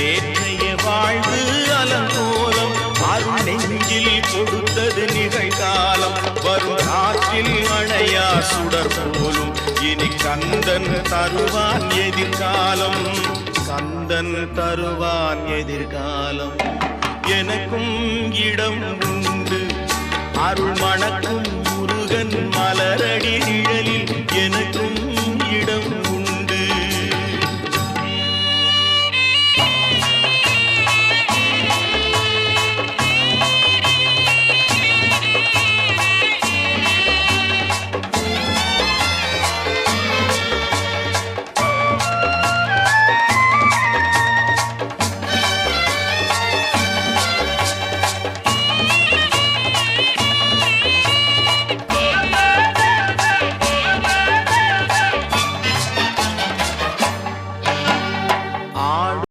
நேற்றைய வாழ்வு அலங்கோலம் அருள் நெஞ்சில் கொடுத்தது நிகழ்காலம் வரும் காற்றில் அணையா சுடர் போலும் இனி கந்தன் தருவான் எதிர்காலம் கந்தன் தருவான் எதிர்காலம் எனக்கும் இடம் உண்டு அருள் மணக்கும் முருகன் மலரடி நிழலில் எனக்கு